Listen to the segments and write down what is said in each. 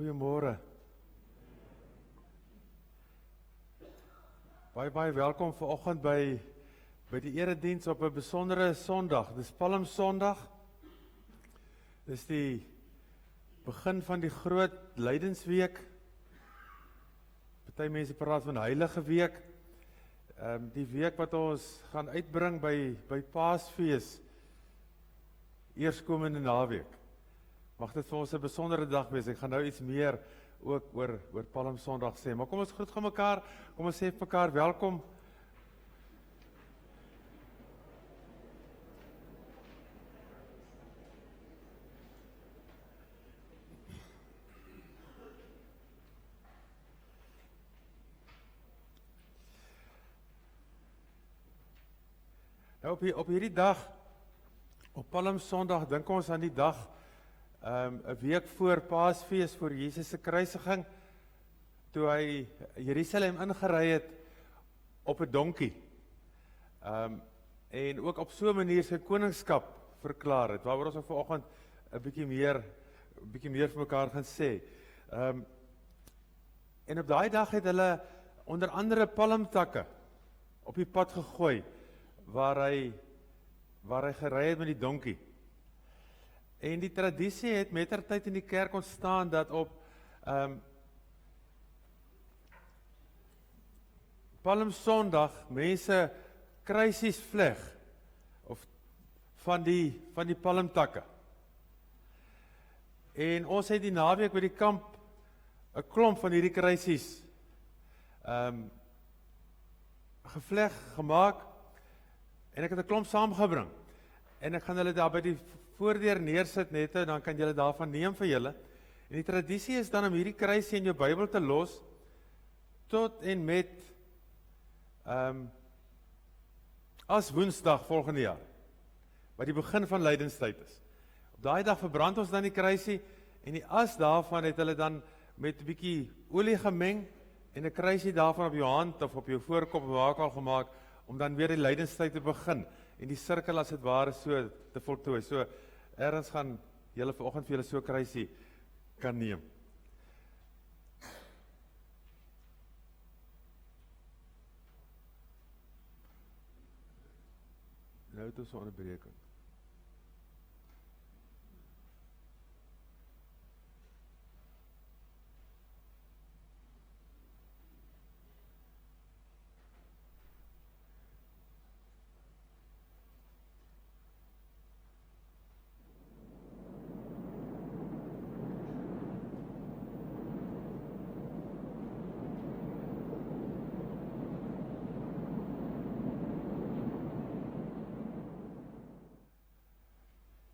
Goeiemôre. Baie welkom vanoggend by die erediens op 'n besondere Sondag. Dis Palmsondag. Dis die begin van die groot Lydensweek. Party mense praat van Heilige Week. Die week wat ons gaan uitbring by Paasfees, eerskomende naweek. Mag dit vir ons 'n besondere dag wees. Ek gaan nou iets meer ook oor Palmsondag sê. Maar kom ons groet gou mekaar. Kom ons sê vir mekaar welkom. Nou op hierdie dag, op Palmsondag, dink ons aan die dag 'n week voor Paasfees, voor Jesus se kruisiging, toe hy Jerusalem ingery het op 'n donkie. En ook op so 'n manier sy koningskap verklaar het, waaroor ons vanoggend 'n bietjie meer vir mekaar gaan sê. En op daai dag het hulle onder andere palmtakke op die pad gegooi, waar hy gery het met die donkie. En die tradisie het mettertyd in die kerk ontstaan dat op Palmsondag mense kruisies vleg of van die palmtakke. En ons het die naweek by die kamp 'n klomp van hierdie kruisies gevleg, gemaak, en ek het 'n klomp saamgebring. En ek gaan hulle daar by die voordeur neersit net, en dan kan julle daarvan neem vir julle. En die tradisie is dan om hierdie kruisie in jou Bybel te los tot en met as Woensdag volgende jaar, wat die begin van lydenstyd is. Op daai dag verbrand ons dan die kruisie, en die as daarvan het hulle dan met 'n bietjie olie gemeng en 'n kruisie daarvan op jou hand of op jou voorkop al gemaak, om dan weer die lydenstyd te begin en die sirkel as dit ware so te voltooi. So ergens gaan julle vanoggend vir julle so 'n kruisie kan neem. Nou het ons 'n onderbreking.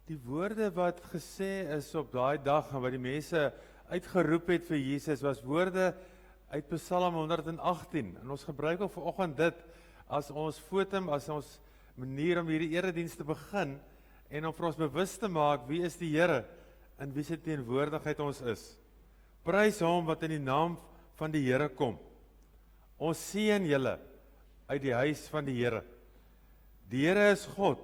Die woorde wat gesê is op daai dag en wat die mense uitgeroep het vir Jesus, was woorde uit Psalm 118. En ons gebruik ook vanoggend dit as ons fotum, as ons manier om hierdie erediens te begin en om vir ons bewus te maak wie is die Here en wie se teenwoordigheid ons is. Prys hom wat in die naam van die Here kom. Ons seën julle uit die huis van die Here. Die Here is God.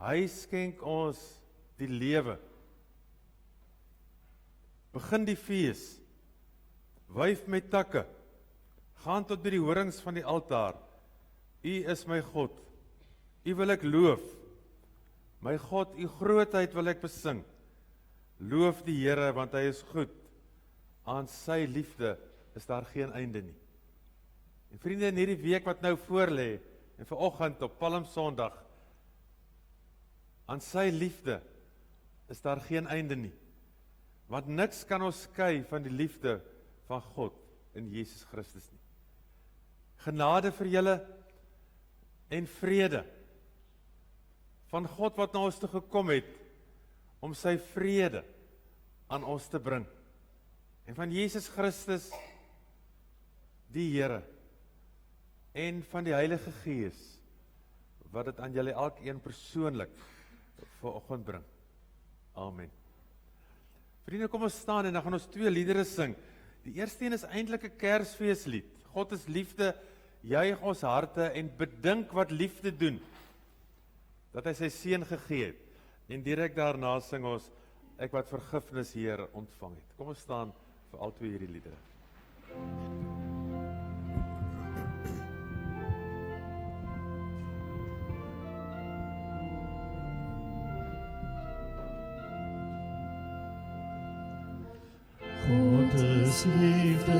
Hy skenk ons die lewe. Begin die fees. Wyf met takke. Gaan tot by die horings van die altaar. U is my God. U wil ek loof. My God, u grootheid wil ek besing. Loof die Here, want hy is goed. Aan sy liefde is daar geen einde nie. En vriende, in hierdie week wat nou voorlê, en vanoggend op Palmsondag, aan sy liefde is daar geen einde nie. Want niks kan ons skei van die liefde van God in Jesus Christus nie. Genade vir julle en vrede van God wat na ons toe gekom het om sy vrede aan ons te bring. En van Jesus Christus, die Here, en van die Heilige Gees, wat dit aan julle elkeen persoonlik vanoggend bring. Amen. Vriende, kom ons staan en dan gaan ons 2 liedere sing. Die eerste een is eintlik 'n Kersfeeslied. God is liefde, juig ons harte en bedink wat liefde doen, dat hy sy seun gegee het. En direk daarna sing ons ek wat vergifnis, Here, ontvang het. Kom ons staan vir al twee hierdie liedere. God is liefde,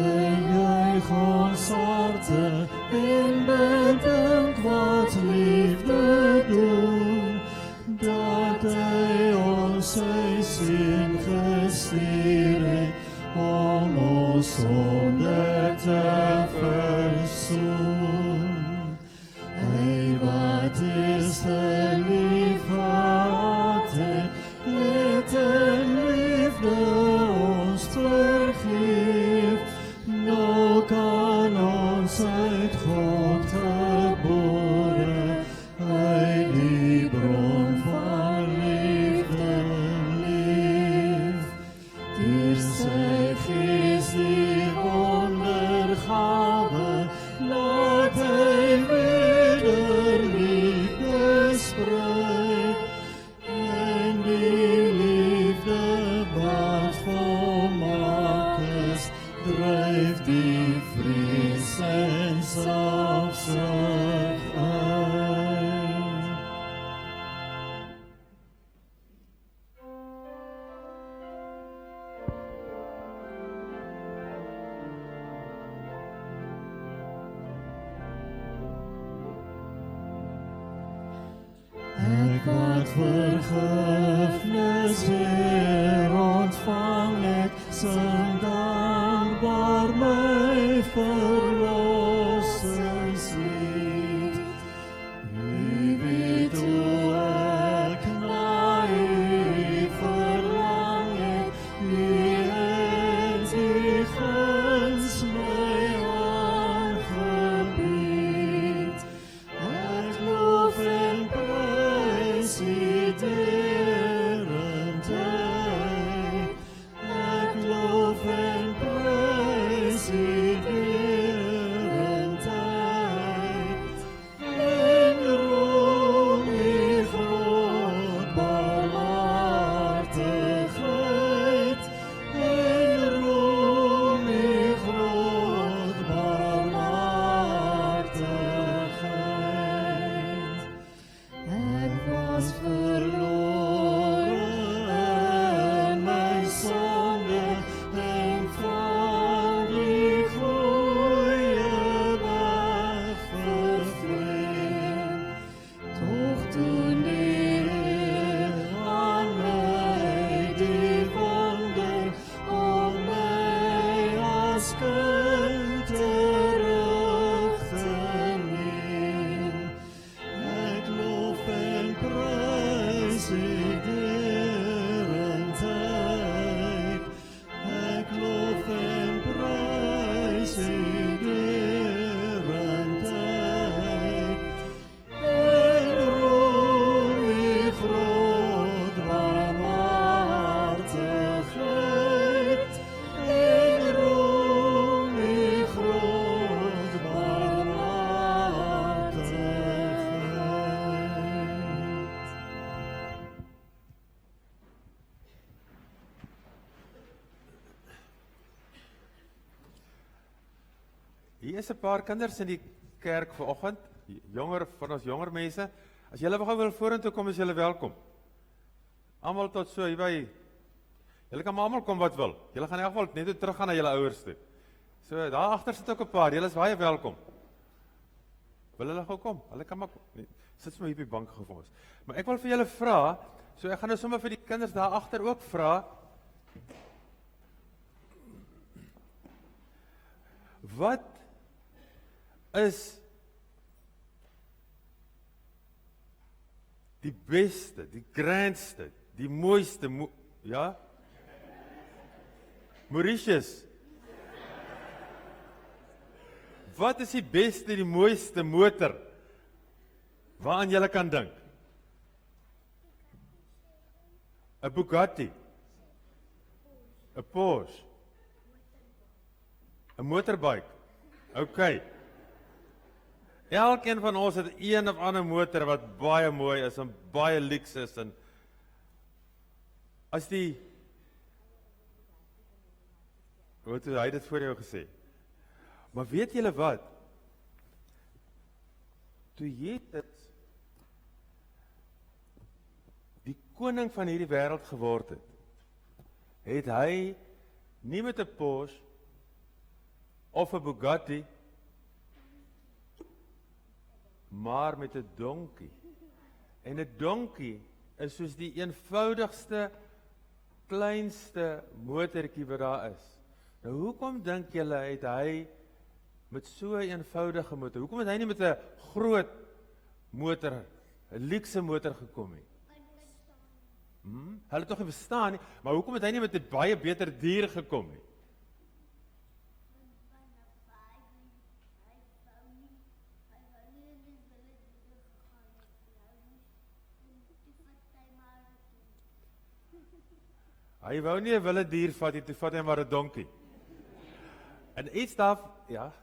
juich ons harte en bedink wat liefde doen, dat hy ons sy seun gestuur het om ons sonde te versoen. Hy wat is lief gehad het, het in liefde ons vergeef, nou kan ons uit God gebore, uit die bron van liefde leef. Deur sy gees die wondergawe, laat hy weder liefde sprei, en die liefde wat volmaak is, dryf die vrees en selfsug uit. Ek wat vergifnis Heer ontvang het, sing dankbaar my verlossingslied. U weet hoe ek na u verlang het, u het die guns my aangebied. Ek loof en prys u derentyd. Ek loof en prys u derentyd. En roem u groot barmhartigheid. En roem u groot barmhartigheid. Ek was verlore in my sonde en van die goeie weg vervreemd. Toch toen die Heer aan my die wonder om my as kind terug te neem. Ek loof en prys u derentyd. Ek loof en prys u derentyd. En roem u groot barmhartigheid. En roem u groot barmhartigheid. Hier is 'n paar kinders in die kerk vanoggend, jonger van ons jonger mense. As julle gou wil vorentoe kom, is julle welkom. Almal tot so hier by. Julle kan maar almal kom wat wil. Julle gaan in elk geval net terug gaan na julle ouers toe. So daar agter sit ook 'n paar. Julle is baie welkom. Wil hulle gou kom? Hulle kan maar kom. Nee, sit sommer hier op die bank gou vir ons. Maar ek wil vir julle vra, so ek gaan nou sommer vir die kinders daar agter ook vra. Wat is die beste, die grandste, die mooiste, ja? Mauritius. Wat is die beste, die mooiste motor waaraan julle kan dink? 'n Bugatti, 'n Porsche, 'n motorbike. OK. Elkeen van ons het een of ander motor wat baie mooi is en baie luks is en as die, wat het hy dit voor jou gesê? Maar weet julle wat? Toe Jesus die koning van hierdie wêreld geword het hy nie met 'n Porsche of 'n Bugatti, maar met 'n donkie. En 'n donkie is soos die eenvoudigste, kleinste motortjie wat daar is. Nou hoekom dink julle het hy met so 'n eenvoudige motor, hoekom het hy nie met 'n groot motor, 'n luukse motor gekom nie? Hulle het tog nie verstaan nie, maar hoekom het hy nie met 'n baie beter dier gekom nie? Hy wou nie 'n wilde dier vat nie, toe vat hy maar 'n donkie. En iets daar, ja,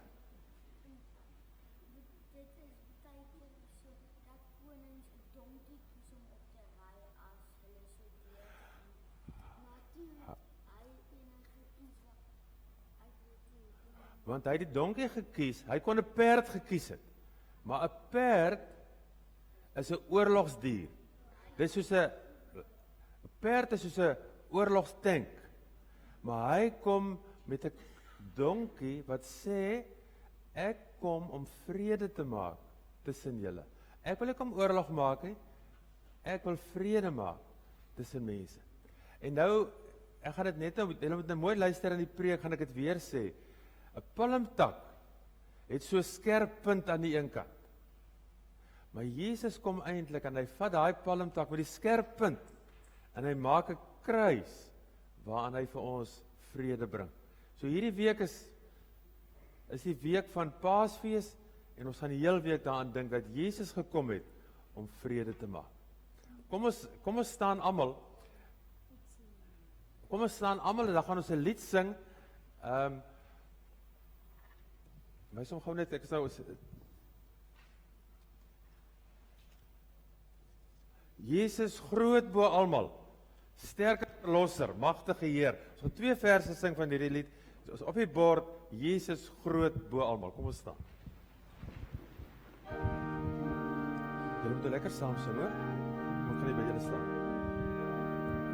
Dit is baie keer so dat konings 'n donkie kies om op te ry as hulle so deur. Maar toe hy enige kies wat ek weet nie. want hy het die donkie gekies, hy kon 'n perd gekies het. Maar 'n perd is 'n oorlogsdier. Dit is soos 'n perd is soos 'n oorlogstank. Maar hy kom met 'n donkie wat sê, ek kom om vrede te maak tussen julle. Ek wil nie kom oorlog maak nie, ek wil vrede maak tussen mense. En nou, ek gaan dit net nou, julle moet nou mooi luister aan die preek, gaan ek dit weer sê. 'n Palmtak het so 'n skerp punt aan die een kant. Maar Jesus kom eintlik en hy vat daai palmtak met die skerp punt en hy maak 'n kruis waaraan hy vir ons vrede bring. So hierdie week is die week van Paasfees en ons gaan die hele week daaraan dink dat Jesus gekom het om vrede te maak. Kom ons staan almal. Kom ons staan almal en dan gaan ons 'n lied sing. Wys hom gou net, ek is nou Jesus groot bo almal, sterke verlosser, magtige Heer. Ons gaan 2 verse sing van hierdie lied. Ons op die bord, Jesus groot bo almal. Kom ons staan. Julle moet lekker saam sing, hoor. Kom gaan jy by julle staan.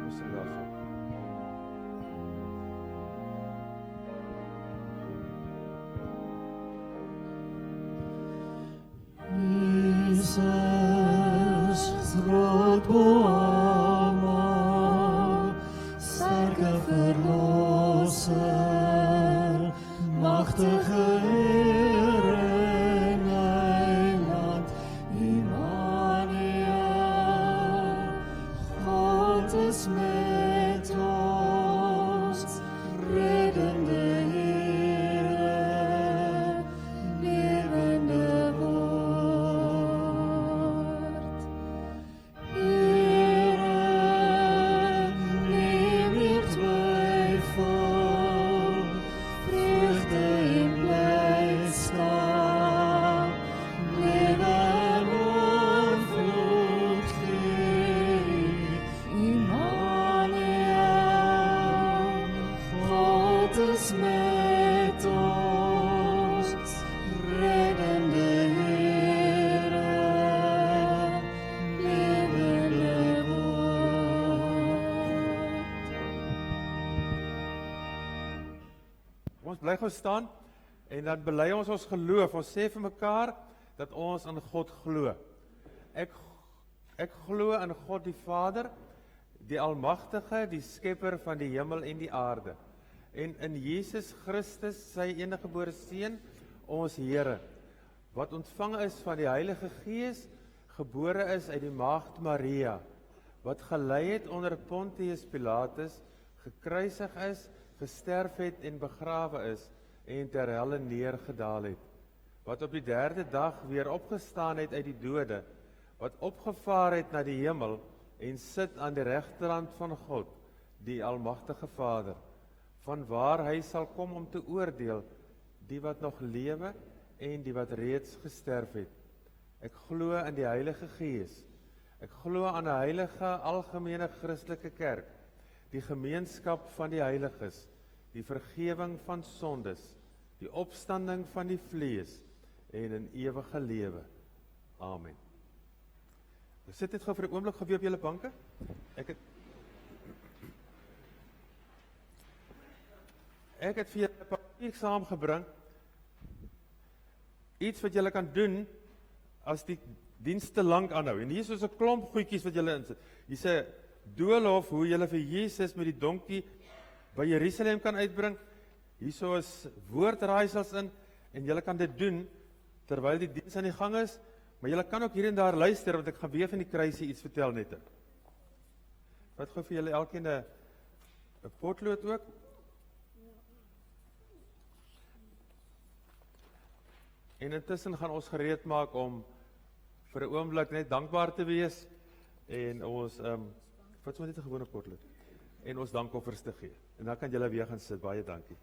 Ons sing daarso. Jesus, groot bo almal, sterke verlosser, magtige Heer en Heiland, Immanuel, God is met ons, reddende Heere, lewende woord. Heere, neem nie twyfel, vreugde en blydskap, lewe en oorvloed gee. Immanuel, God is met ons, reddende Heere, lewende woord. Ons bly gou staan en dan bely ons geloof. Ons sê vir mekaar dat ons aan God glo. Ek glo in God die Vader, die Almagtige, die Skepper van die hemel en die aarde. En in Jesus Christus, sy eniggebore Seun, ons Here, wat ontvang is van die Heilige Gees, gebore is uit die maagd Maria, wat gelei het onder Pontius Pilatus, gekruisig is, gesterf het en begrawe is en ter helle neergedaal het, wat op die 3de dag weer opgestaan het uit die dode, wat opgevaar het na die hemel en sit aan die regterhand van God, die Almagtige Vader, van waar hy sal kom om te oordeel die wat nog lewe en die wat reeds gesterf het. Ek glo in die Heilige Gees. Ek glo aan 'n heilige algemene Christelike kerk die gemeenskap van die heiliges, die vergewing van sondes, die opstanding van die vlees en in ewige lewe. Amen. Sit dit gou vir 'n oomblik gou weer op julle banke. Ek het vir julle 'n papier saamgebring. Iets wat julle kan doen as die diens te lank aanhou. En hier is so 'n klomp goedjies wat julle insit. Hier sê doolhof hoe julle vir Jesus met die donkie by Jerusalem kan uitbring. Hierso is woordraaisels in en julle kan dit doen terwyl die diens aan die gang is, maar julle kan ook hier en daar luister want ek gaan weer van die kruisie iets vertel net. Wat gou vir julle elkeen 'n potlood ook. En intussen gaan ons gereed maak om vir 'n oomblik net dankbaar te wees en ons wat sommer net 'n gewone potlood en ons dankoffers te gee. En dan kan julle weer gaan sit. Baie dankie.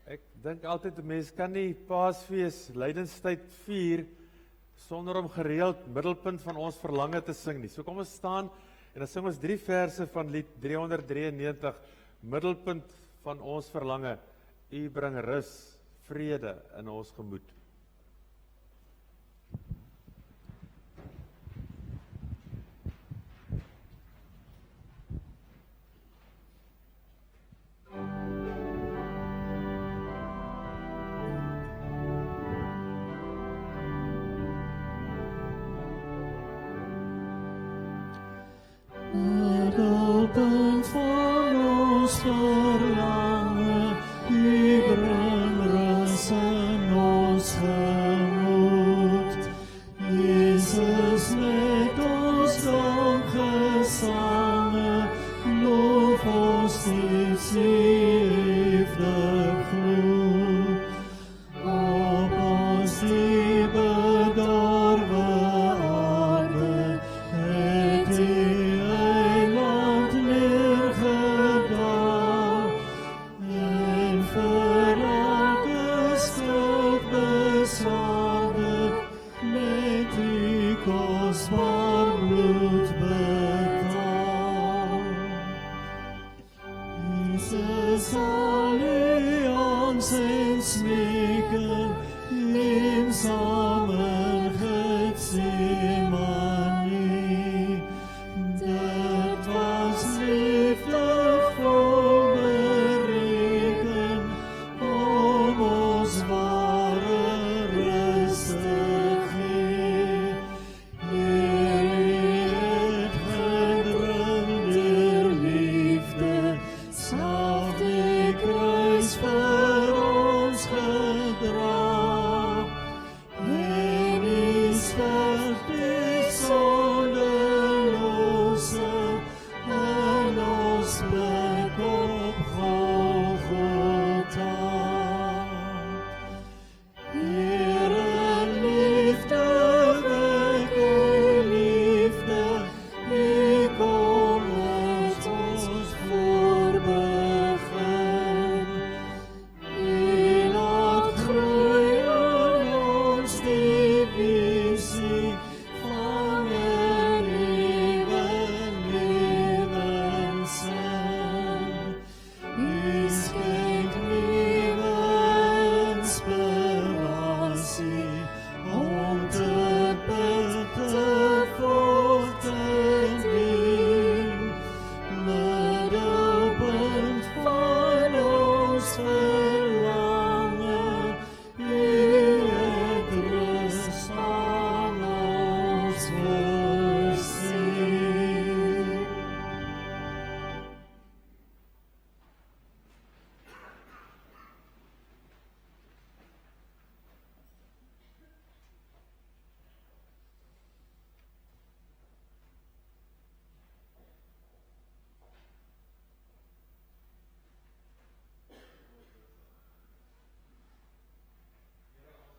Ek dink altyd 'n mens kan nie Paasfees, Lydenstyd vier sonder om gereeld middelpunt van ons verlange te sing nie. So kom ons staan en dan sing ons 3 verse van lied 393, middelpunt van ons verlange. U bring rus, vrede in ons gemoed. Middelpunt van ons verlange, U bring rus in ons gemoed. Jesus met ons dankgesange, loof ons steeds U ewig gloed. Op ons die bedorwe aarde, het U eiland neergedaal, en vir elke skuld beswaardig, met U kosbaar bloed betaal. Jesus, allians en smeken, eensaam in Getsemane. Dit was liefdevol bereken, om ons ware rus te gee. Here,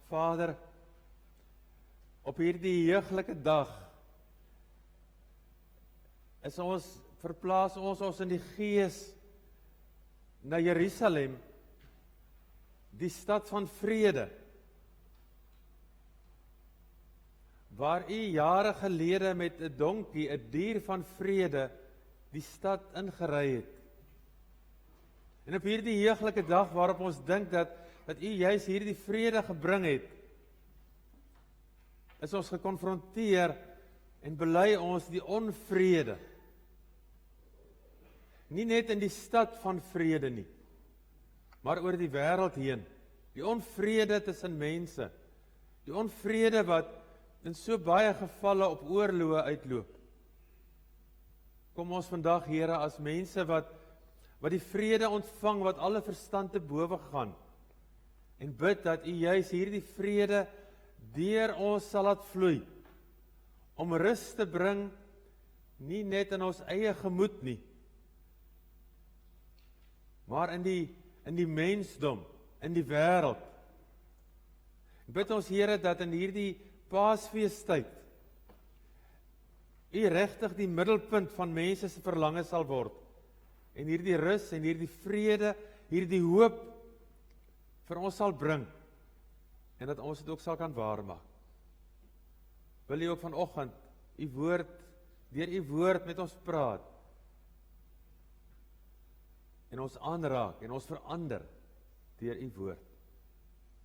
Vader, op hierdie heuglike dag verplaas ons in die gees na Jerusalem, die stad van vrede, waar U jare gelede met 'n donkie, 'n dier van vrede, die stad ingery het. En op hierdie heuglike dag waarop ons dink dat U juis hierdie vrede gebring het, is ons gekonfronteer en bely ons die onvrede. Nie net in die stad van vrede nie, maar oor die wêreld heen. Die onvrede tussen mense, die onvrede wat in so baie gevalle op oorloë uitloop. Kom ons vandag, Here, as mense wat die vrede ontvang wat alle verstand te bowe gaan, en bid dat U juis hierdie vrede deur ons sal laat vloei, om rus te bring, nie net in ons eie gemoed nie, maar in die mensdom, in die wêreld. Bid ons, Here, dat in hierdie Paasfeestyd U regtig die middelpunt van mense se verlange sal word, en hierdie rus en hierdie vrede, hierdie hoop vir ons sal bring, en dat ons dit ook sal kan waarmaak. Wil U ook vanoggend deur U woord met ons praat, en ons aanraak, en ons verander deur U woord.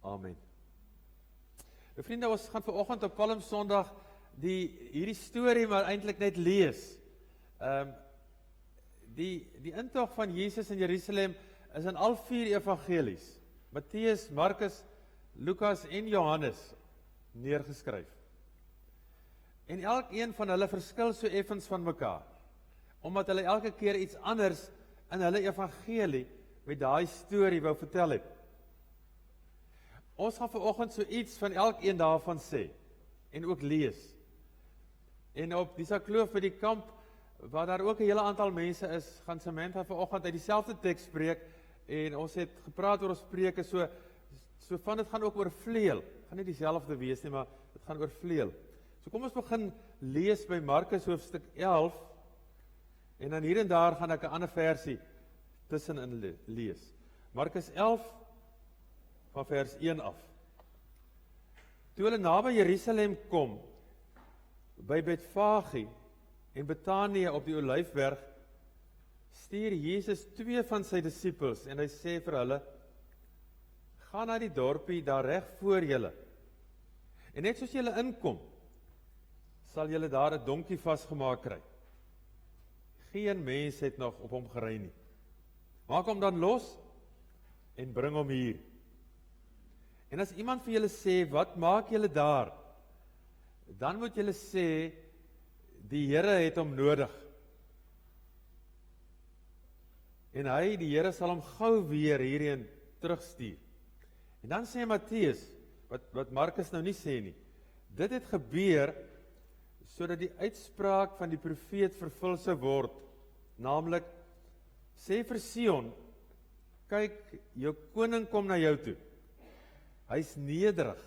Amen. Nou vriende, ons gaan vanoggend op Palmsondag hierdie storie maar eintlik net lees. Die intog van Jesus in Jerusalem is in al 4 evangelies, Matteus, Markus, Lukas en Johannes, neergeskryf. En elkeen van hulle verskil so effens van mekaar, omdat hulle elke keer iets anders in hulle evangelie met daai storie wou vertel het. Ons gaan vanoggend so iets van elkeen daarvan sê, en ook lees. En op die kloof by die kamp, waar daar ook 'n hele aantal mense is, gaan Samantha vanoggend uit dieselfde teks spreek, en ons het gepraat oor ons preke, so van dit gaan ook oor vleuel, gaan nie dieselfde wees nie, maar dit gaan oor vleuel. So kom ons begin lees by Markus hoofstuk 11, en dan hier en daar gaan ek 'n ander versie tussenin lees. Markus 11, van vers 1 af. Toe hulle naby Jerusalem kom, by Betfage en Betanië op die Olyfberg, stuur Jesus 2 van sy disippels, en hy sê vir hulle, gaan na die dorpie daar reg voor julle, en net soos julle inkom, sal julle daar 'n donkie vasgemaak kry. Geen mens het nog op hom gery nie. Maak hom dan los, en bring hom hier. En as iemand vir julle sê, wat maak julle daar? Dan moet julle sê, die Here het hom nodig. En die Here sal hom gou weer hierheen terugstuur. En dan sê Matteus, wat Markus nou nie sê nie, dit het gebeur, sodat die uitspraak van die profeet vervul sou word, naamlik, sê vir Sion, kyk, jou koning kom na jou toe. Hy's nederig,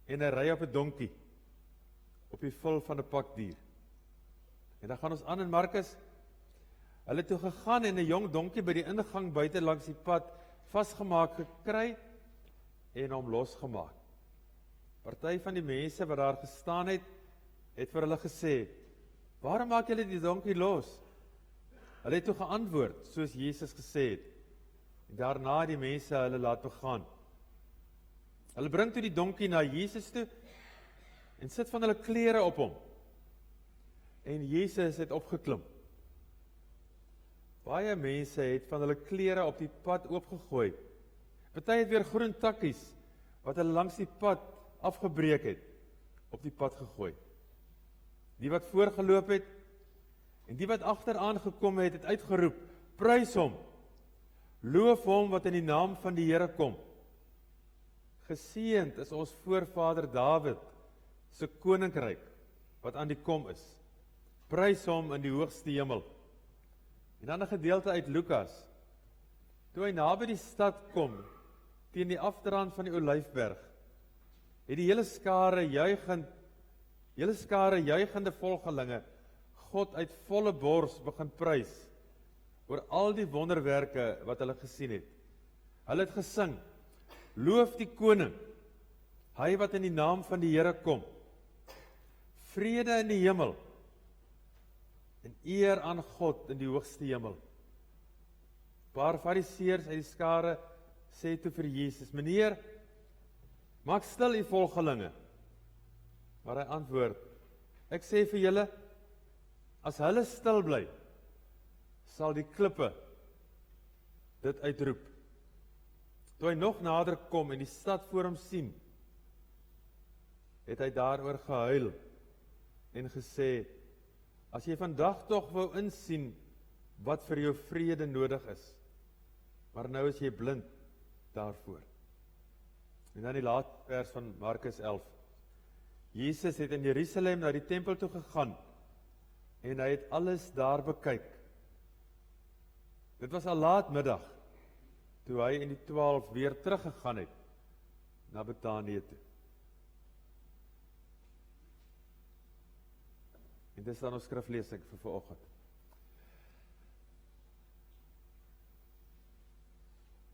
en hy ry op 'n donkie, op die vel van 'n pakdier. En dan gaan ons aan in Markus, hulle toe gegaan en 'n jong donkie by die ingang buite langs die pad vasgemaak gekry, en hom losgemaak. Party van die mense wat daar gestaan het vir hulle gesê, waarom maak julle die donkie los? Hulle het toe geantwoord, soos Jesus gesê het, en daarna die mense hulle laat begaan. Hulle bring toe die donkie na Jesus toe, en sit van hulle klere op hom. En Jesus het opgeklim. Baie mense het van hulle klere op die pad oopgegooi. Party het weer groen takkies, wat hulle langs die pad afgebreek het, op die pad gegooi. Die wat voorgeloop het, en die wat agteraan gekom het, het uitgeroep, prys hom, loof hom wat in die naam van die Here kom. Geseënd is ons voorvader Dawid se koninkryk, wat aan die kom is. Prys hom in die hoogste hemel. En dan 'n gedeelte uit Lukas. Toe hy naby die stad kom, teen die afdraand van die Olyfberg, het die hele skare juigende volgelinge God uit volle bors begin prys oor al die wonderwerke wat hulle gesien het. Hulle het gesing, loof die koning, hy wat in die naam van die Here kom. Vrede in die hemel en eer aan God in die hoogste hemel. 'n Paar fariseërs uit die skare sê toe vir Jesus, meneer, maak stil u volgelinge. Maar hy antwoord, ek sê vir julle, as hulle stil bly, sal die klippe dit uitroep. Toe hy nog nader kom en die stad voor hom sien, het hy daaroor gehuil en gesê, as jy vandag tog wou insien wat vir jou vrede nodig is, maar nou is jy blind daarvoor. En dan die laaste vers van Markus 11. Jesus het in Jerusalem na die tempel toe gegaan en hy het alles daar bekyk. Dit was al laatmiddag toe hy en die 12 weer teruggegaan het na Betanië toe. En dis dan ons skriflesing vir vanoggend.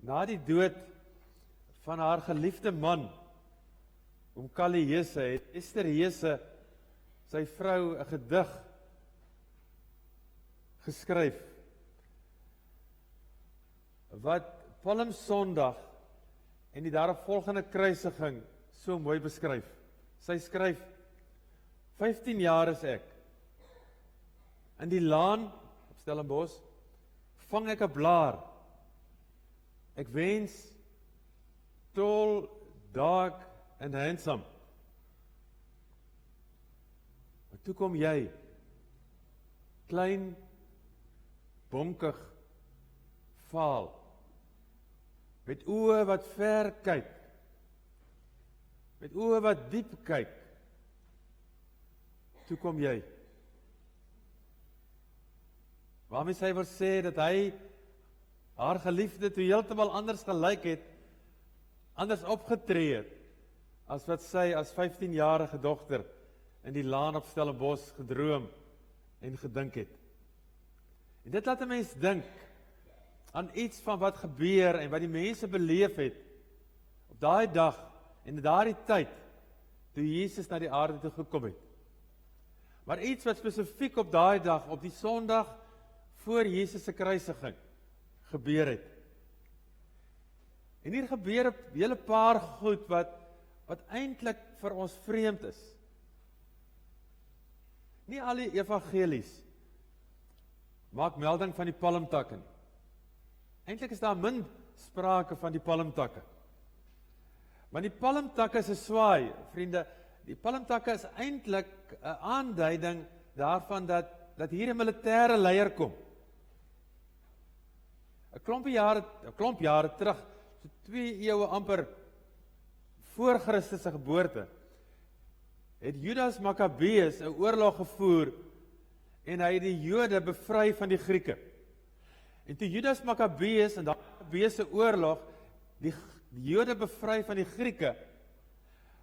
Na die dood van haar geliefde man, oom Callie Hesse, het Esther Hesse, sy vrou, 'n gedig geskryf, wat Palmsondag en die daaropvolgende kruisiging so mooi beskryf. Sy skryf, 15 jaar is ek. In die laan, op Stellenbosch, vang ek 'n blaar. Ek wens, tall, dark and handsome. Maar toe kom jy, klein, bonkig, vaal, met oë wat ver kyk, met oë wat diep kyk. Toe kom jy. Waarmee sy wil sê dat hy haar geliefde toe heeltemal anders gelyk het, anders opgetree het, as wat sy as 15-jarige dogter in die laan op Stellenbosch gedroom en gedink het. En dit laat 'n mens dink aan iets van wat gebeur en wat die mense beleef het op daai dag en in daardie tyd toe Jesus na die aarde toe gekom het. Maar iets wat spesifiek op daai dag, op die Sondag voor Jesus se kruisiging gebeur het. En hier gebeur 'n hele paar goed wat eintlik vir ons vreemd is. Nie al die evangelies maak melding van die palmtakke nie. Eintlik is daar min sprake van die palmtakke. Maar die palmtakke is 'n swaai, vriende. Die palmtakke is eintlik 'n aanduiding daarvan dat hier 'n militêre leier kom. 'n klomp jare terug, so 2 eeue amper voor Christus se geboorte, het Judas Maccabeus 'n oorlog gevoer en hy het die Jode bevry van die Grieke. En toe Judas Maccabeus in daai Maccabeese oorlog die Jode bevry van die Grieke,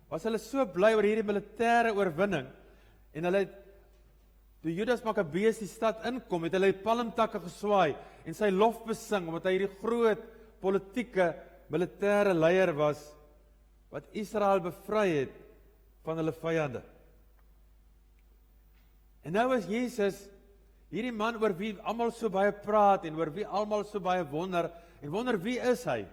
was hulle so bly oor hierdie militêre oorwinning en hulle het, toe Judas Maccabeus die stad inkom, het hulle die palmtakke geswaai en sy lof besing, omdat hy hierdie groot politieke militêre leier was wat Israel bevry het van hulle vyande. En nou is Jesus hierdie man oor wie almal so baie praat en oor wie almal so baie wonder wie is hy?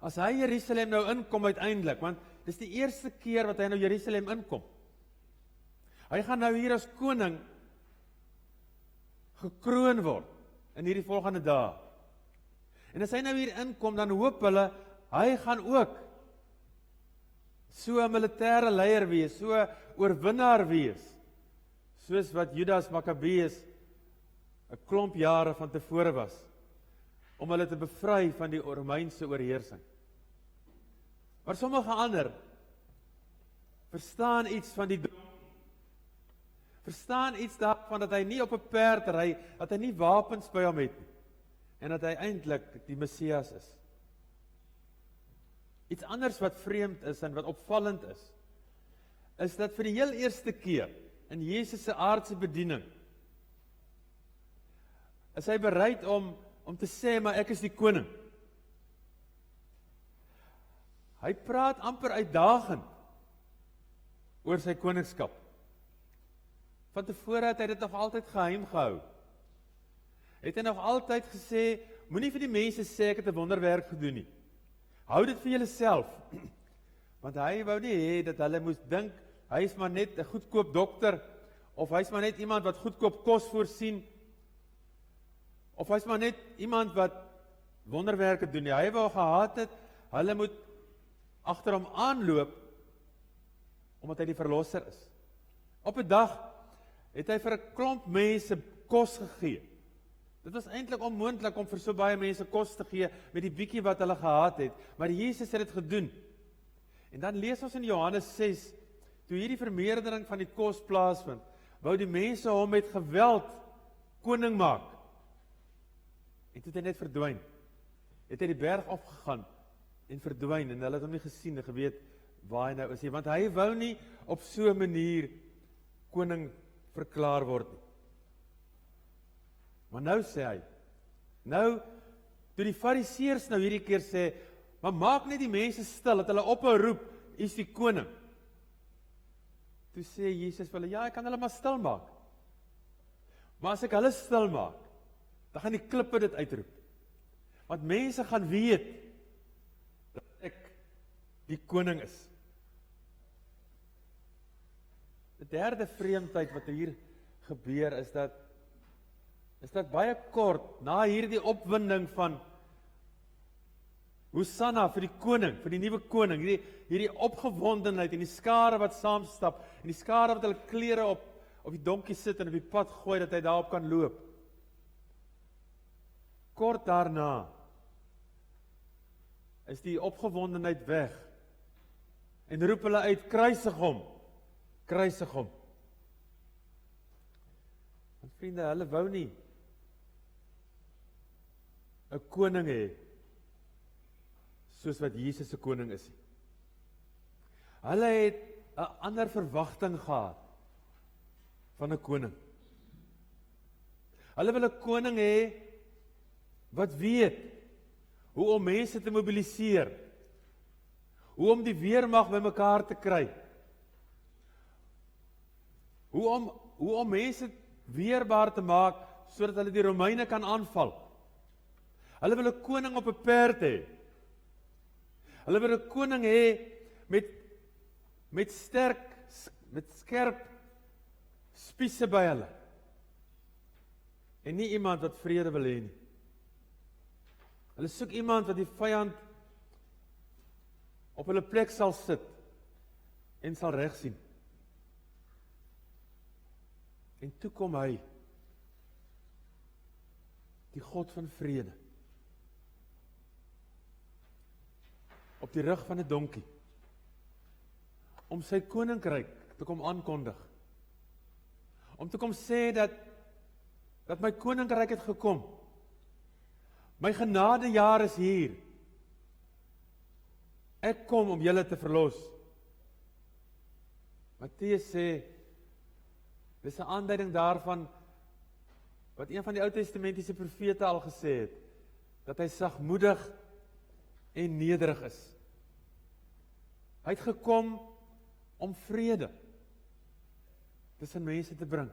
As hy Jerusalem nou inkom uiteindelik, want dis die eerste keer wat hy nou Jerusalem inkom. Hy gaan nou hier as koning gekroon word in hierdie volgende dae. En as hy nou hier inkom, dan hoop hulle, hy gaan ook so 'n militêre leier wees, so 'n oorwinnaar wees, soos wat Judas Maccabeus 'n klomp jare van tevore was, om hulle te bevry van die Romeinse oorheersing. Maar sommige ander verstaan iets van die verstaan iets daarvan dat hy nie op 'n perd ry, dat hy nie wapens by hom het nie, en dat hy eintlik die Messias is. Iets anders wat vreemd is en wat opvallend is dat vir die heel eerste keer in Jesus se aardse bediening is hy bereid om te sê, maar ek is die koning. Hy praat amper uitdagend oor sy koningskap. Van tevore het hy dit nog altyd geheim gehou. Het hy nog altyd gesê, moenie vir die mense sê ek het 'n wonderwerk gedoen nie. Hou dit vir julleself. Want hy wou nie hê dat hulle moes dink, hy is maar net 'n goedkoop dokter, of hy is maar net iemand wat goedkoop kos voorsien, of hy is maar net iemand wat wonderwerke doen nie. Hy wou gehad het, hulle moet agter hom aanloop, omdat hy die verlosser is. Op 'n dag het hy vir 'n klomp mense kos gegee. Dit was eintlik onmoontlik om vir so baie mense kos te gee met die bietjie wat hulle gehad het, maar Jesus het dit gedoen. En dan lees ons in Johannes 6, toe hierdie vermeerdering van die kos plaasvind, wou die mense hom met geweld koning maak. En toe het hy net verdwyn. Het hy die berg opgegaan en verdwyn, en hulle het hom nie gesien en geweet waar hy nou is nie, want hy wou nie op so 'n manier koning verklaar word nie. Maar nou sê hy, toe die fariseërs nou hierdie keer sê, maar maak net die mense stil, dat hulle ophou roep, U is die koning. Toe sê Jesus vir hulle, ja, ek kan hulle maar stil maak. Maar as ek hulle stil maak, dan gaan die klippe dit uitroep. Want mense gaan weet, dat ek die koning is. Die derde vreemdheid wat hier gebeur is dat baie kort na hierdie opwinding van Hosanna vir die koning, vir die nuwe koning, hierdie opgewondenheid en die skare wat saamstap en die skare wat hulle klere op die donkie sit en op die pad gooi dat hy daarop kan loop. Kort daarna is die opgewondenheid weg en roep hulle uit, kruisig hom. Kruisig hom. Want vriende, hulle wou nie 'n koning hê, soos wat Jesus se koning is. Hulle het 'n ander verwagting gehad van 'n koning. Hulle wil 'n koning hê wat weet hoe om mense te mobiliseer, hoe om die weermag bymekaar te kry, hoe om mense weerbaar te maak sodat hulle die Romeine kan aanval. Hulle wil 'n koning op 'n perd hê. Hulle wil 'n koning hê met skerp spiese by hulle. En nie iemand wat vrede wil hê nie. Hulle soek iemand wat die vyand op hulle plek sal sit en sal regsien. En toe kom hy, die God van vrede, op die rug van 'n donkie, om sy koninkryk te kom aankondig, om te kom sê dat my koninkryk het gekom, my genadejaar is hier, ek kom om julle te verlos. Matteus sê, dis 'n aanduiding daarvan, wat een van die Ou Testamentiese profete al gesê het, dat hy sagmoedig en nederig is. Hy het gekom om vrede tussen mense te bring.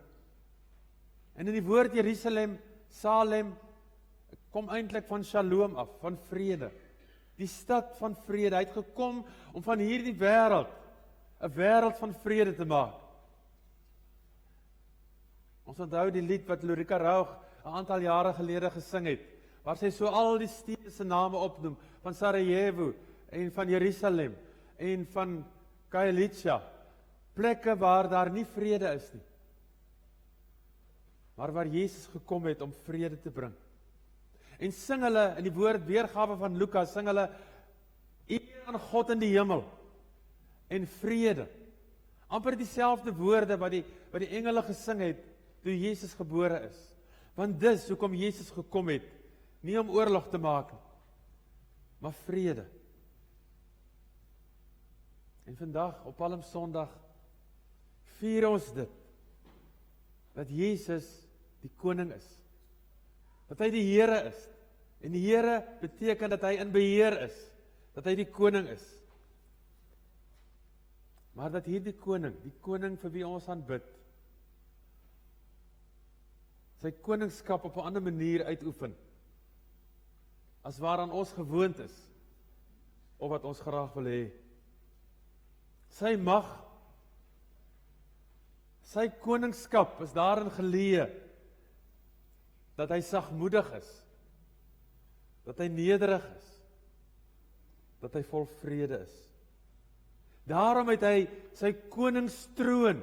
En in die woord Jerusalem, Salem, kom eintlik van Shalom af, van vrede. Die stad van vrede. Hy het gekom om van hierdie wêreld 'n wêreld van vrede te maak. Ons onthou die lied wat Lorika Raug 'n aantal jare gelede gesing het, waar sy so al die stede se name opnoem, van Sarajevo en van Jerusalem en van Khayelitsha, plekke waar daar nie vrede is nie, maar waar Jesus gekom het om vrede te bring. En sing hulle, in die woord weergawe van Lukas, sing hulle, eer aan God in die hemel, en vrede. Amper dieselfde woorde wat die engele gesing het, toe Jesus gebore is. Want dis hoekom Jesus gekom het, nie om oorlog te maak nie, maar vrede. En vandag, op Palmsondag, vier ons dit, dat Jesus die koning is, dat hy die Here is, en die Here beteken dat hy in beheer is, dat hy die koning is. Maar dat hierdie koning vir wie ons aanbid, sy koningskap op 'n ander manier uitoefen, as waaraan ons gewoond is, of wat ons graag wil hê. Sy mag, sy koningskap is daarin geleë, dat hy sagmoedig is, dat hy nederig is, dat hy vol vrede is. Daarom het hy sy koningstroon,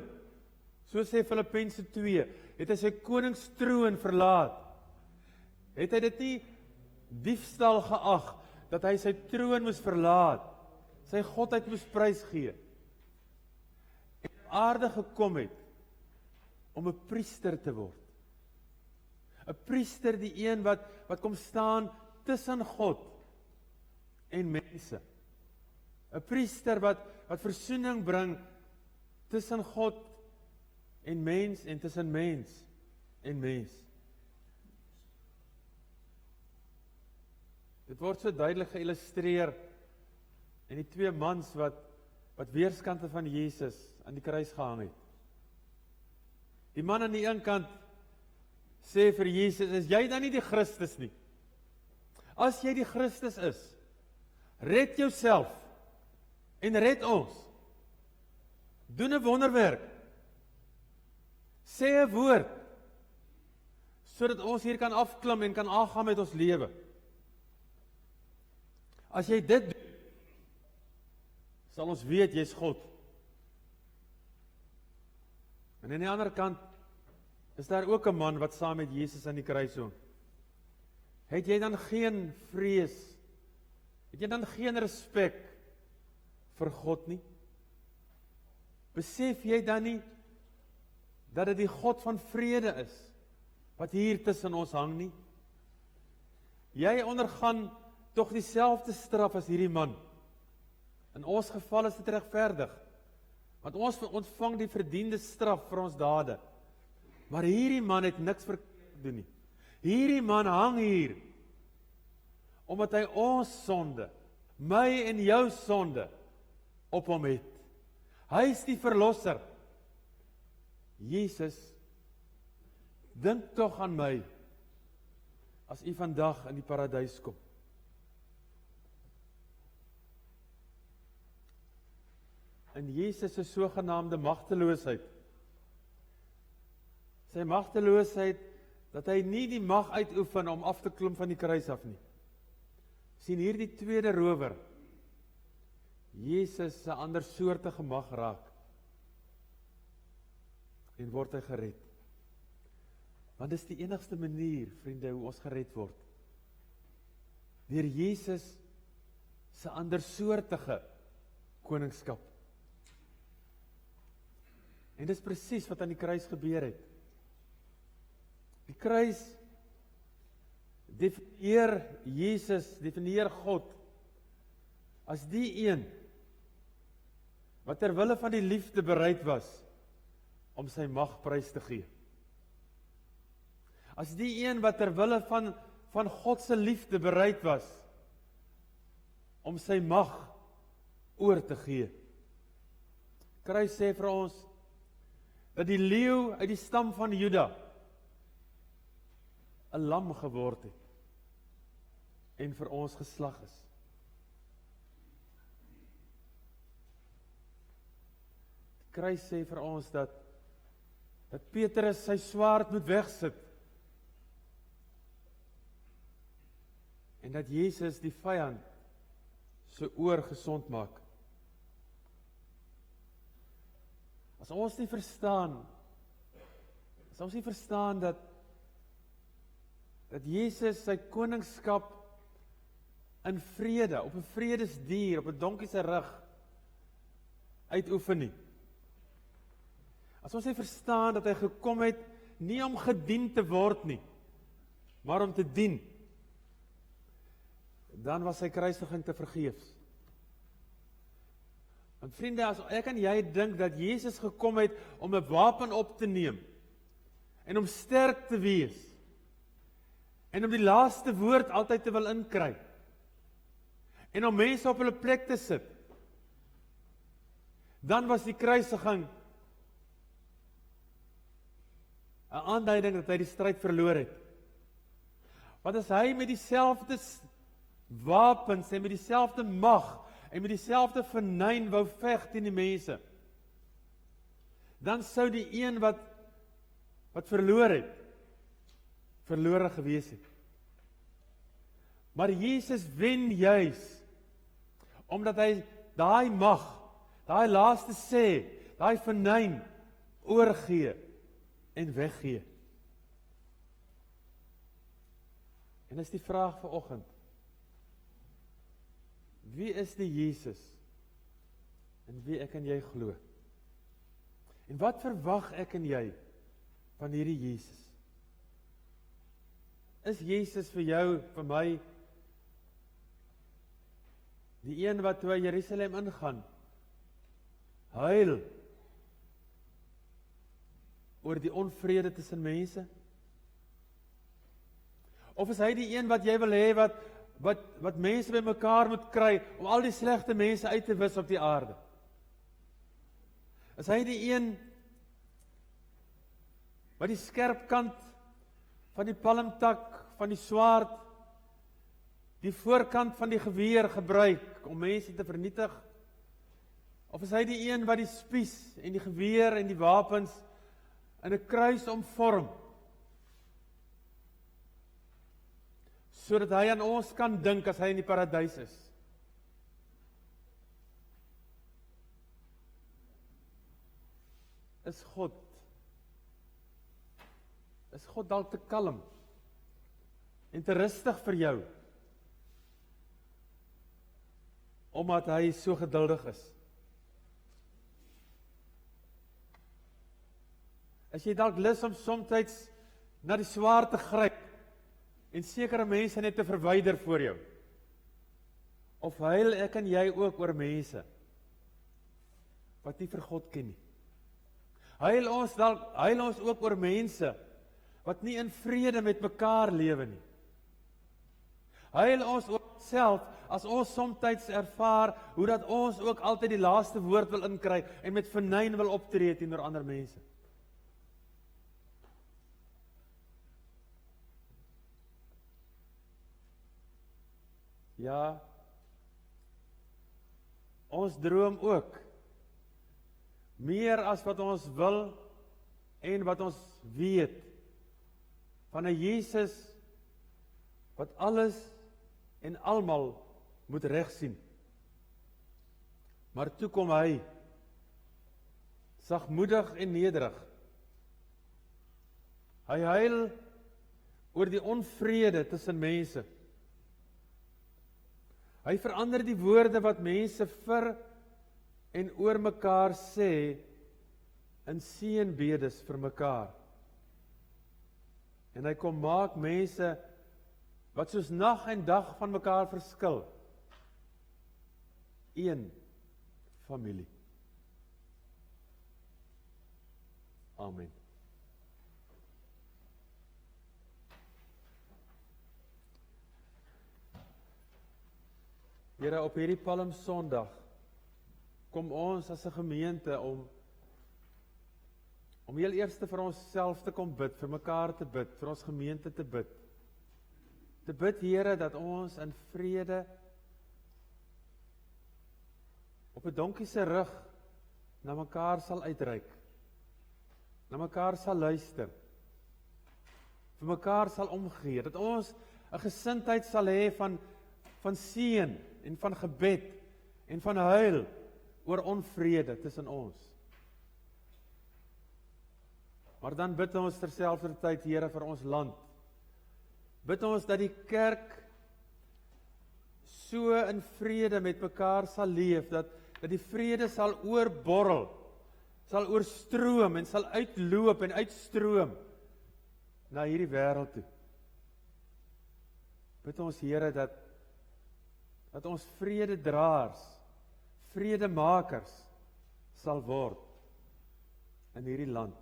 so sê Filippense 2, het hy sy koningstroon verlaat. Het hy dit nie diefstal geag, dat hy sy troon moes verlaat, sy godheid moes prysgee, en op aarde gekom het, om 'n priester te word. 'n Priester, die een wat kom staan tussen God en mense. 'n Priester wat versoening bring tussen God en mens, en tussen mens en mens. Dit word so duidelik geïllustreer in die twee mans wat weerskante van Jesus aan die kruis gehang het. Die man aan die een kant sê vir Jesus, is jy dan nie die Christus nie? As jy die Christus is, red jouself en red ons. Doen 'n wonderwerk. Sê 'n woord, sodat ons hier kan afklim en kan aangaan met ons lewe. As jy dit doen, sal ons weet jy's God. En aan die ander kant is daar ook 'n man wat saam met Jesus aan die kruis hang. Het jy dan geen vrees? Het jy dan geen respek vir God nie? Besef jy dan nie dat dit die God van vrede is wat hier tussen ons hang nie? Jy ondergaan tog dieselfde straf as hierdie man. In ons geval is dit regverdig, want ons ontvang die verdiende straf vir ons dade. Maar hierdie man het niks verkeerd gedoen nie. Hierdie man hang hier, omdat hy ons sonde, my en jou sonde, op hom het. Hy is die verlosser. Jesus, dink tog aan my, as u vandag in die paradys kom. In Jesus se sogenaamde magteloosheid, sy magteloosheid, dat hy nie die mag uitoefen om af te klim van die kruis af nie. Sien hier die tweede rower, Jesus se ander soortige mag raak, en word hy gered. Want dis die enigste manier, vriende, hoe ons gered word. Deur Jesus se ander soortige koningskap. En dis presies wat aan die kruis gebeur het. Die kruis definieer Jesus, definieer God, as die een, wat ter wille van die liefde bereid was, om sy mag prys te gee. As die een wat ter wille van God se liefde bereid was, om sy mag oor te gee. Kruis sê vir ons, dat die leeu uit die stam van Juda 'n lam geword het, en vir ons geslag is. Die kruis sê vir ons dat Petrus sy swaard moet wegsit, en dat Jesus die vyand sy oor gesond maak. As ons nie verstaan dat Jesus sy koningskap in vrede, op 'n vredesdier, op 'n donkie se rug uitoefen nie. As ons nie verstaan dat hy gekom het nie om gedien te word nie, maar om te dien, dan was sy kruisiging te vergeefs. Want vriende, as ek en jy dink dat Jesus gekom het om 'n wapen op te neem, en om sterk te wees, en om die laaste woord altyd te wil inkry, en om mense op hulle plek te sit, dan was die kruisiging 'n aanduiding dat hy die stryd verloor het. Want as hy met dieselfde wapens en met dieselfde mag en met dieselfde vernyn wou veg teen die mense, dan sou die een wat verloor het, verlore gewees het. Maar Jesus wen juis, omdat hy daai mag, daai laaste sê, daai vernyn oorgee en weggee. En is die vraag vanoggend, wie is die Jesus in wie ek en jy glo? En wat verwag ek en jy van hierdie Jesus? Is Jesus vir jou, vir my, die een wat toe hy Jerusalem ingaan, huil oor die onvrede tussen mense? Of is hy die een wat jy wil hê wat mense by mekaar moet kry om al die slegte mense uit te wis op die aarde? Is hy die een wat die skerp kant van die palmtak, van die swaard, die voorkant van die geweer gebruik om mense te vernietig? Of is hy die een wat die spies en die geweer en die wapens in 'n kruis omvorm, sodat hy aan ons kan dink as hy in die paradys is? Is God dalk te kalm en te rustig vir jou, omdat hy so geduldig is? As jy dalk lus om soms na die swaard te gryp en sekere mense net te verwyder voor jou? Of huil ek en jy ook oor mense wat nie vir God ken nie? Huil ons ook oor mense wat nie in vrede met mekaar lewe nie? Huil ons ook self as ons soms ervaar hoe dat ons ook altyd die laaste woord wil inkry en met vernyn wil optree teenoor ander mense? Ja, ons droom ook, meer as wat ons wil en wat ons weet, van 'n Jesus wat alles en almal moet regsien. Maar toe kom hy, sagmoedig en nederig. Hy huil oor die onvrede tussen mense. Hy verander die woorde wat mense vir en oor mekaar sê in seënbedes vir mekaar. En hy kom maak mense wat soos nag en dag van mekaar verskil, een familie. Amen. Here, op hierdie Palm Sondag kom ons as 'n gemeente om heel eers vir onsself te kom bid, vir mekaar te bid, vir ons gemeente te bid. Te bid, Here, dat ons in vrede op 'n donkie se rug na mekaar sal uitreik, na mekaar sal luister, vir mekaar sal omgee, dat ons 'n gesindheid sal hê van seën en van gebed en van huil oor onvrede tussen ons. Maar dan bid ons terselfdertyd, Here, vir ons land. Bid ons dat die kerk so in vrede met mekaar sal leef, dat die vrede sal oorborrel, sal oorstroom en sal uitloop en uitstroom na hierdie wêreld toe. Bid ons, Here, dat ons vrededraers, vredemakers sal word in hierdie land.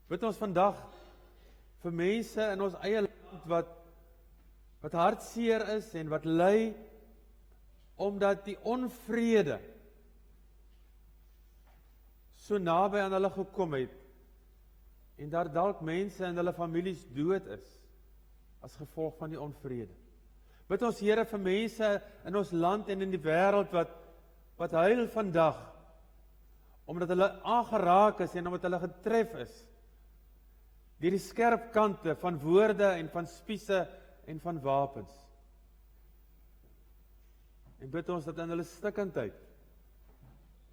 Bid ons vandag vir mense in ons eie land wat hartseer is en wat ly, omdat die onvrede so naby aan hulle gekom het, en daar dalk mense in hulle families dood is, as gevolg van die onvrede. Bid ons Here vir mense in ons land en in die wêreld wat huil vandag, omdat hulle aangeraak is en omdat hulle getref is, deur die skerp kante van woorde en van spiese en van wapens. En bid ons dat in hulle stikkindheid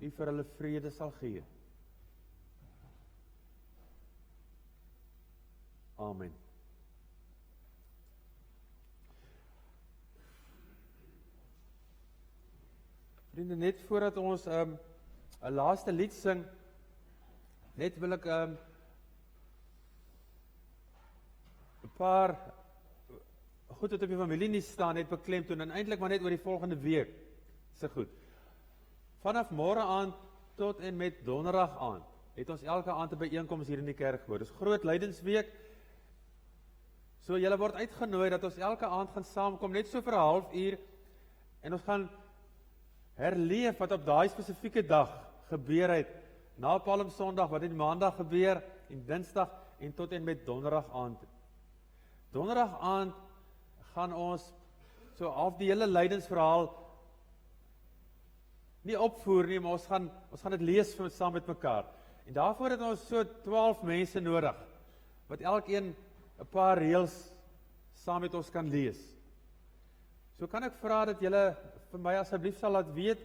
U vir hulle vrede sal gee. Amen. Vriende, net voordat ons 'n laaste lied sing, net wil ek 'n paar goed wat op die familie nie staan, net beklemtoon, en eintlik maar net oor die volgende week. Se goed. Vanaf môre aand tot en met donderdag aand het ons elke aand 'n byeenkoms hier in die kerk gehou. Dis groot lydensweek. So julle word uitgenooi dat ons elke aand gaan saamkom, net so vir 'n halfuur, en ons gaan herleef wat op daai spesifieke dag gebeur het, na Palmsondag, wat in Maandag gebeur, en Dinsdag, en tot en met donderdag aand. Donderdag aand gaan ons so half die hele lydensverhaal nie opvoer nie, maar ons gaan dit lees saam met mekaar. En daarvoor het ons so 12 mense nodig, wat elkeen 'n paar reëls saam met ons kan lees. So kan ek vra dat julle vir my asseblief sal laat weet,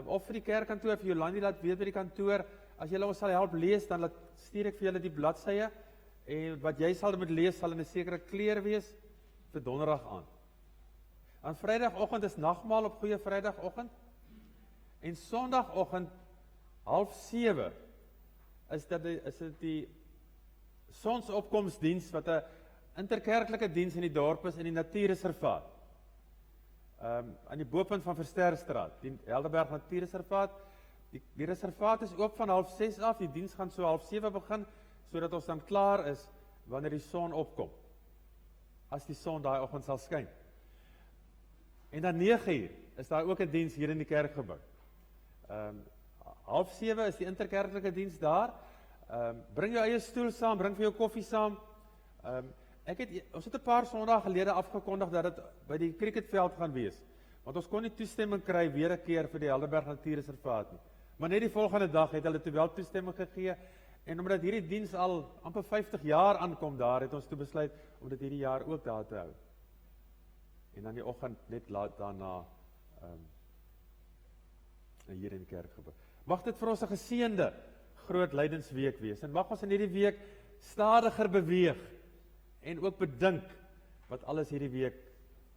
of vir die kerkkantoor, vir Jolandi laat weet by die kantoor, as julle ons sal help lees, dan stuur ek vir julle die bladsye, en wat jy sal moet lees, sal in 'n sekere kleur wees, vir donderdag aand. Aan Vrydagoggend is nagmaal op Goeie Vrydagoggend, en Sondagoggend 6:30 is dit die sonsopkomsdiens, wat 'n interkerklike diens in die dorp is, in die natuurreservaat. Aan die bopunt van Versterstraat, die Helderberg Natuurreservaat. Die reservaat is oop van 6:30 af, die diens gaan so 6:30 begin, sodat ons dan klaar is, wanneer die son opkom. As die son daai oggend sal skyn. En dan 9:00 is daar ook 'n diens hier in die kerkgebou. 6:30 is die interkerklike diens daar. Bring jou eie stoel saam, bring vir jou koffie saam. Ons het 'n paar Sondae gelede afgekondig dat dit by die cricketveld gaan wees, want ons kon nie toestemming kry weer 'n keer vir die Helderberg Natuurreservaat nie. Maar net die volgende dag het hulle toe wel toestemming gegee, en omdat hierdie diens al amper 50 jaar aankom daar, het ons toe besluit om dit hierdie jaar ook daar te hou. En dan die oggend net laat daarna hier in die kerkgebou. Mag dit vir ons 'n geseënde groot lydensweek wees, en mag ons in hierdie week stadiger beweeg, en ook bedink wat alles hierdie week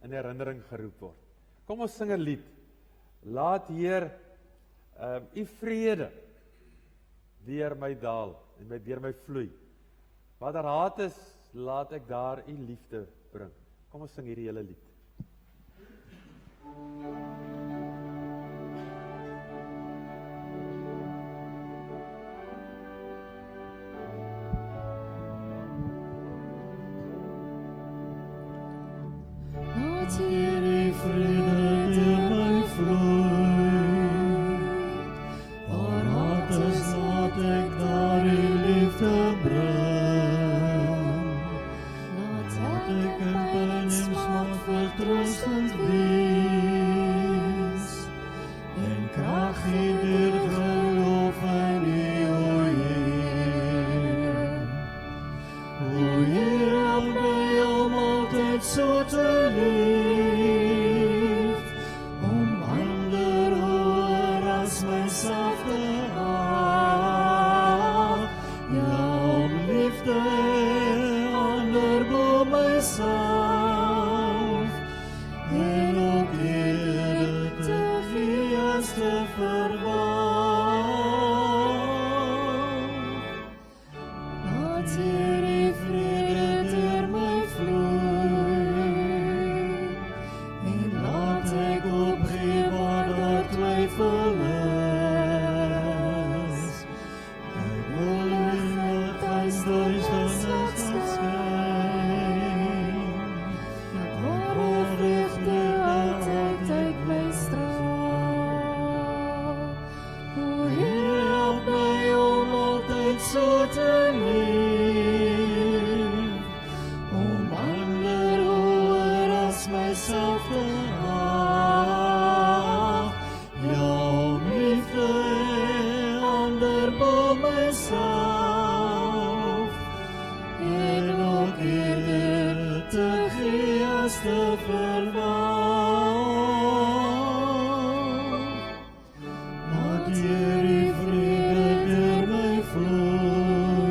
in herinnering geroep word. Kom ons sing 'n lied. Laat Heer U vrede deur my daal en deur my vloei. Waar daar haat is, laat ek daar U liefde bring. Kom ons sing hierdie hele lied. Laat Heer U vrede deur my vloei. Waar haat is, laat ek daar U liefde bring. Laat ek in pyn en smart vertroostend wees, en krag gee deur geloof in U, o Heer. O Heer, help my om altyd so te leef, jezelf en ook eerder te gee as te verwag. Laat deur die vrede deur my vloei,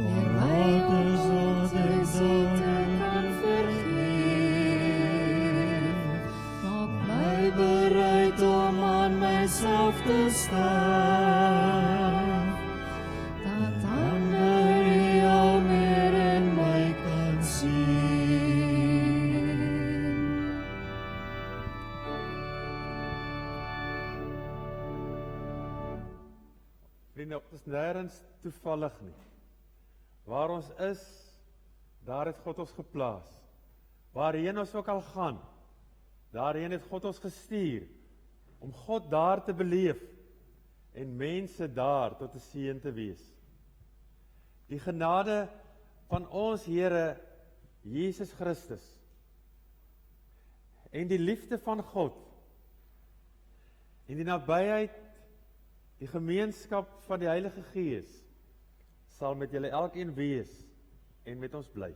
waaruit is wat ek zouden kan vergeef. Maak my bereid om aan myself te sterf, dat ander jou meer in my kan sien. Vriende, dit is nêrens toevallig nie. Waar ons is, daar het God ons geplaas. Waarheen ons ook al gaan, daarheen het God ons gestuur, om God daar te beleef, en mense daar tot 'n seën te wees. Die genade van ons Here, Jesus Christus, en die liefde van God, en die nabyheid, die gemeenskap van die Heilige Gees, sal met julle elkeen wees, en met ons bly.